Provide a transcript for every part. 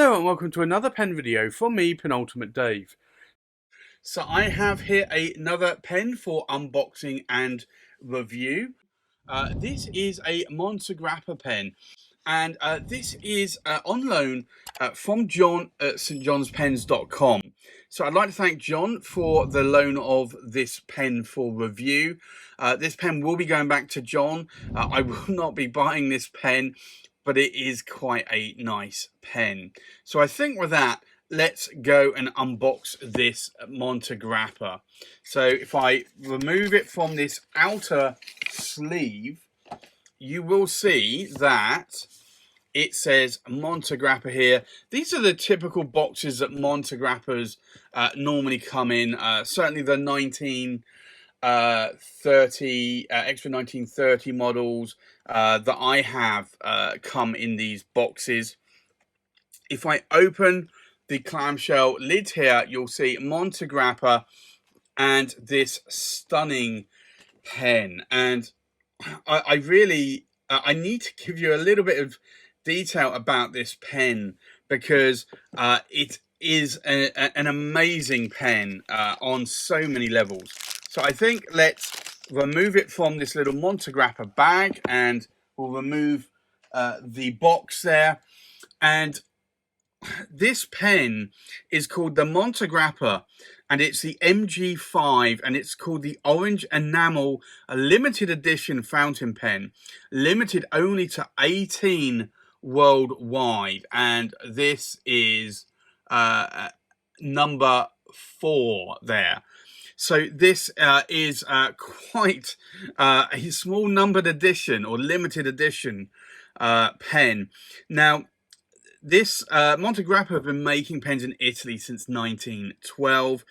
Hello and welcome to another pen video from me, Penultimate Dave. So I have here another pen for unboxing and review. This is a Montegrappa pen, and this is on loan from John at stjohnspens.com. So I'd like to thank John for the loan of this pen for review. This pen will be going back to John. I will not be buying this pen, but it is quite a nice pen. So I think with that, let's go and unbox this Montegrappa. So if I remove it from this outer sleeve, you will see that it says Montegrappa here. These are the typical boxes that Montegrappas normally come in. Certainly the 1930 extra 1930 models that I have come in these boxes. If I open the clamshell lid here, you'll see Montegrappa and this stunning pen. And I really need to give you a little bit of detail about this pen, because it is an amazing pen on so many levels. So I think let's remove it from this little Montegrappa bag, and we'll remove the box there. And this pen is called the Montegrappa, and it's the MG5, and it's called the Orange Enamel, a limited edition fountain pen, limited only to 18 worldwide, and this is number 4 there. So this is quite a small numbered edition or limited edition pen. Now, this Montegrappa have been making pens in Italy since 1912.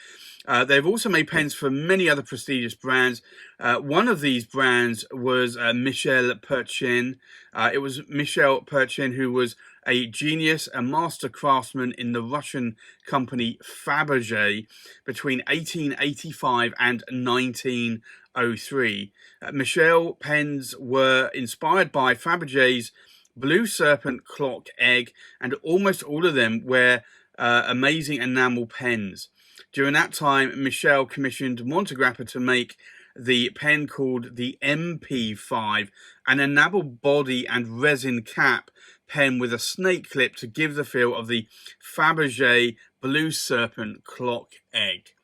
They've also made pens for many other prestigious brands. One of these brands was Michel Perchin. It was Michel Perchin who was a genius, a master craftsman in the Russian company Fabergé between 1885 and 1903. Michel pens were inspired by Fabergé's Blue Serpent clock egg, and almost all of them were amazing enamel pens. During that time, Michel commissioned Montegrappa to make the pen called the MP5, an enamel body and resin cap pen with a snake clip to give the feel of the Fabergé Blue Serpent clock egg.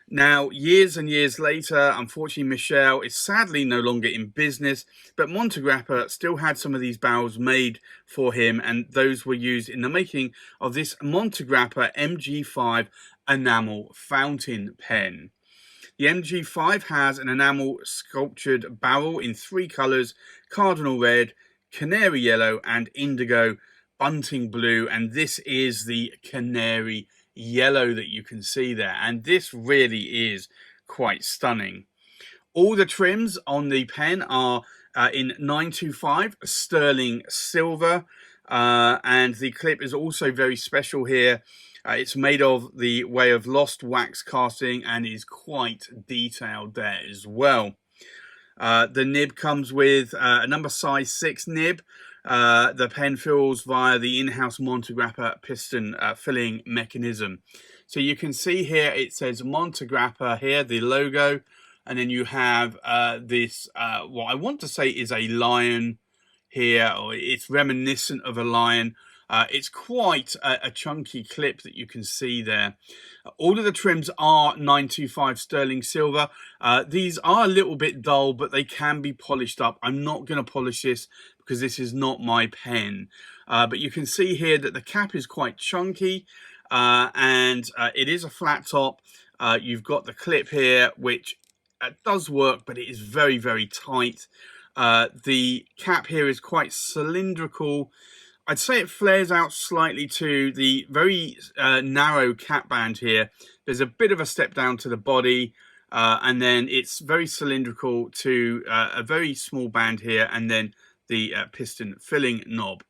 Now, years and years later, unfortunately, Michel is sadly no longer in business, but Montegrappa still had some of these barrels made for him, and those were used in the making of this Montegrappa MG5 enamel fountain pen. The MG5 has an enamel sculptured barrel in 3 colours: cardinal red, canary yellow, and indigo bunting blue, and this is the canary yellow that you can see there, and this really is quite stunning. All the trims on the pen are in 925 sterling silver, and the clip is also very special here. It's made of the way of lost wax casting and is quite detailed there as well. The nib comes with a number size 6 nib. The pen fills via the in-house Montegrappa piston filling mechanism. So you can see here it says Montegrappa here, the logo, and then you have this, what I want to say is a lion here, or it's reminiscent of a lion. It's quite a chunky clip that you can see there. All of the trims are 925 sterling silver. These are a little bit dull, but they can be polished up. I'm not going to polish this because this is not my pen. But you can see here that the cap is quite chunky, and it is a flat top. You've got the clip here, which does work, but it is very, very tight. The cap here is quite cylindrical. I'd say it flares out slightly to the very narrow cap band here. There's a bit of a step down to the body, and then it's very cylindrical to a very small band here, and then the piston filling knob.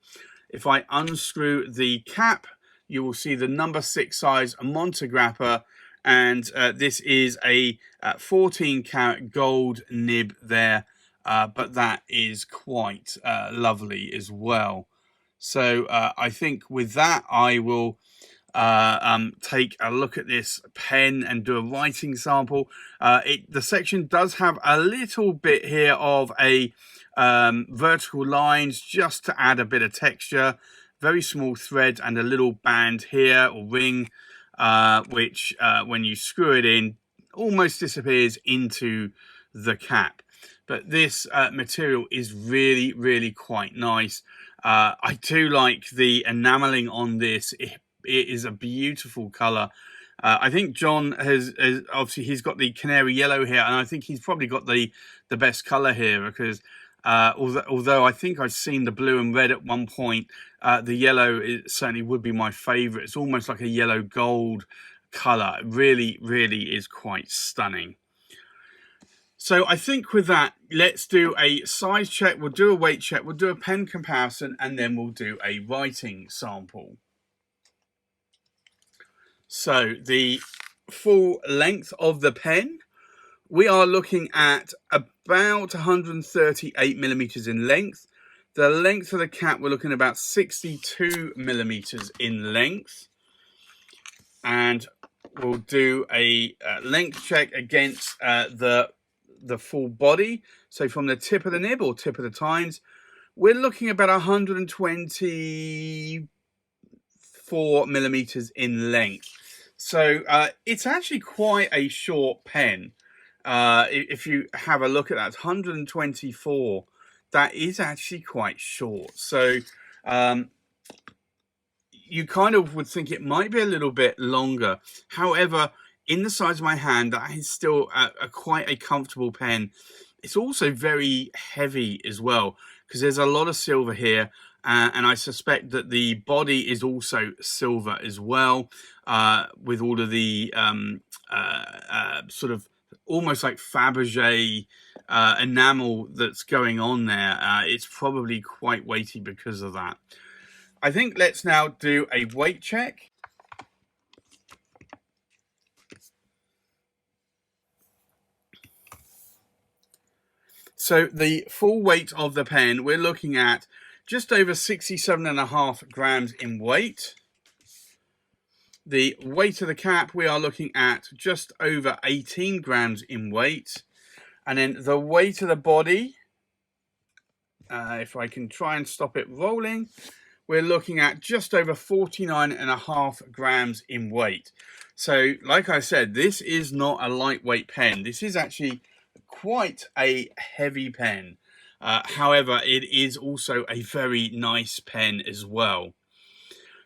If I unscrew the cap, you will see the number 6 size Montegrappa, and this is a 14 karat gold nib there, but that is quite lovely as well. So I think with that, I will take a look at this pen and do a writing sample. The section does have a little bit here of a vertical lines just to add a bit of texture, very small threads, and a little band here or ring, which when you screw it in almost disappears into the cap. But this material is really quite nice. I do like the enameling on this. It is a beautiful color. I think John has obviously he's got the canary yellow here, and I think he's probably got the best color here, because although I think I've seen the blue and red at one point, the yellow certainly would be my favorite. It's almost like a yellow gold color. It really is quite stunning. So I think with that, let's do a size check, we'll do a weight check, we'll do a pen comparison, and then we'll do a writing sample. So the full length of the pen, we are looking at about 138 millimeters in length. The length of the cap, we're looking at about 62 millimeters in length. And we'll do a length check against the full body. So from the tip of the nib or tip of the tines, we're looking about 124 millimeters in length. So it's actually quite a short pen. If you have a look at that, 124, that is actually quite short. So you kind of would think it might be a little bit longer. However, in the size of my hand, that is still quite a comfortable pen. It's also very heavy as well, because there's a lot of silver here, and I suspect that the body is also silver as well, with all of the sort of almost like Fabergé enamel that's going on there. It's probably quite weighty because of that. I think let's now do a weight check. So the full weight of the pen, we're looking at just over 67.5 grams in weight. The weight of the cap, we are looking at just over 18 grams in weight. And then the weight of the body, if I can try and stop it rolling, we're looking at just over 49.5 grams in weight. So like I said, this is not a lightweight pen. This is actually quite a heavy pen. However, it is also a very nice pen as well.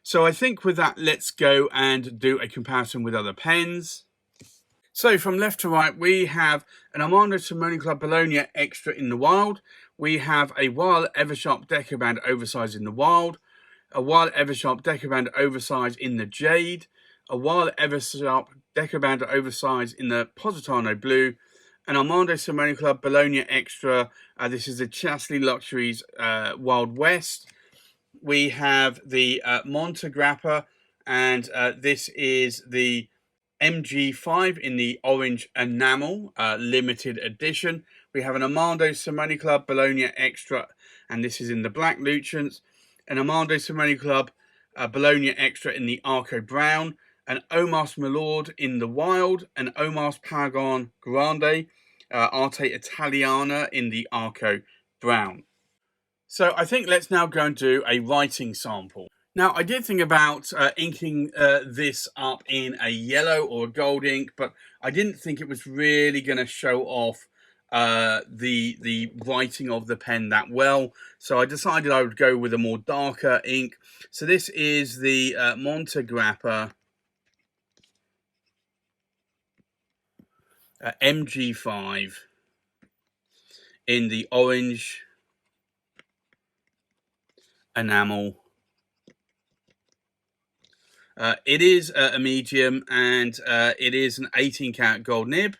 So I think with that, let's go and do a comparison with other pens. So from left to right, we have an Armando Simone Club Bologna Extra in the wild. We have a Wild Eversharp Decoband Oversize in the wild. A Wild Eversharp Decoband Oversize in the jade. A Wild Eversharp Decoband Oversize in the Positano blue. An Armando Simone Club Bologna Extra. This is the Chesley Luxuries Wild West. We have the Montegrappa, and this is the MG5 in the orange enamel limited edition. We have an Armando Simone Club Bologna Extra, and this is in the black Luchants. An Armando Simone Club Bologna Extra in the Arco Brown. An Omas Milord in the wild. An Omas Paragon Grande Arte Italiana in the Arco Brown. So I think let's now go and do a writing sample. Now I did think about inking this up in a yellow or a gold ink, but I didn't think it was really going to show off the writing of the pen that well. So I decided I would go with a more darker ink. So this is the Montegrappa MG5 in the orange enamel. It is a medium, and it is an 18 karat gold nib.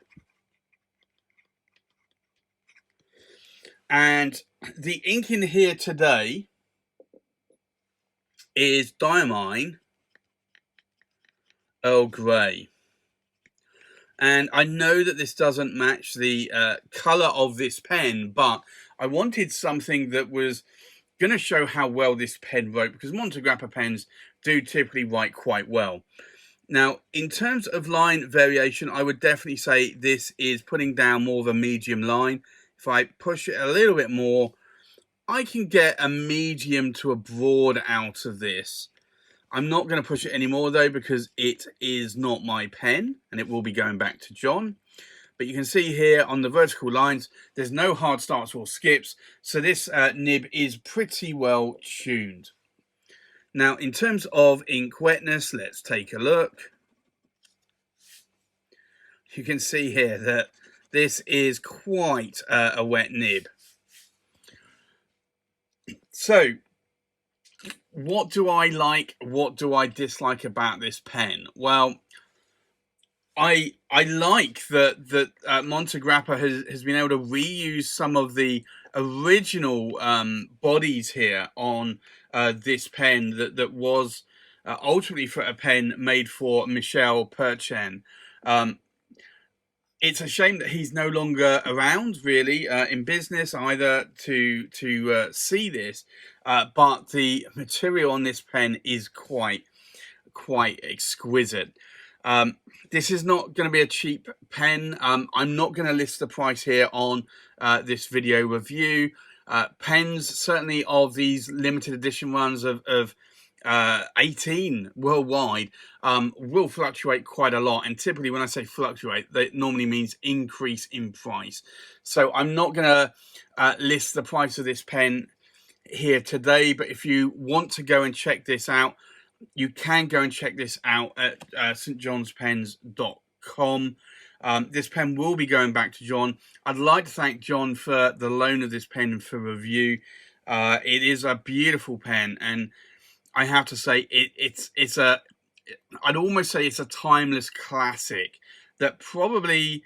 And the ink in here today is Diamine Earl Grey. And I know that this doesn't match the colour of this pen, but I wanted something that was going to show how well this pen wrote, because Montegrappa pens do typically write quite well. Now, in terms of line variation, I would definitely say this is putting down more of a medium line. If I push it a little bit more, I can get a medium to a broad out of this. I'm not going to push it anymore though, because it is not my pen and it will be going back to John. But you can see here on the vertical lines, there's no hard starts or skips. So this nib is pretty well tuned. Now, in terms of ink wetness, let's take a look. You can see here that this is quite a wet nib. So, what do I like? What do I dislike about this pen? Well, I like that Montegrappa has been able to reuse some of the original bodies here on this pen that was ultimately for a pen made for Michel Perchen. It's a shame that he's no longer around, really, in business either to see this, but the material on this pen is quite exquisite. This is not going to be a cheap pen. I'm not going to list the price here on this video review. Pens, certainly of these limited edition ones of 18 worldwide, will fluctuate quite a lot. And typically when I say fluctuate, that normally means increase in price. So I'm not going to list the price of this pen here today, but if you want to go and check this out, you can go and check this out at stjohnspens.com. This pen will be going back to John. I'd like to thank John for the loan of this pen for review. It is a beautiful pen, and I have to say I'd almost say it's a timeless classic that probably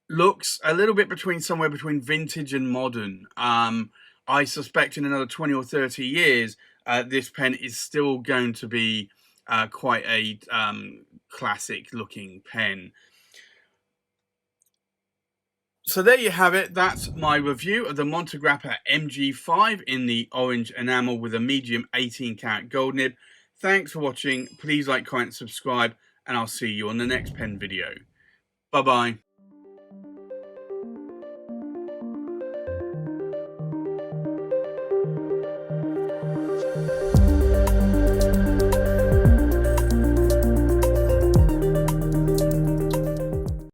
looks a little bit somewhere between vintage and modern. I suspect in another 20 or 30 years, this pen is still going to be quite a classic looking pen. So there you have it. That's my review of the Montegrappa MG5 in the orange enamel with a medium 18 karat gold nib. Thanks for watching. Please like, comment, subscribe, and I'll see you on the next pen video. Bye-bye.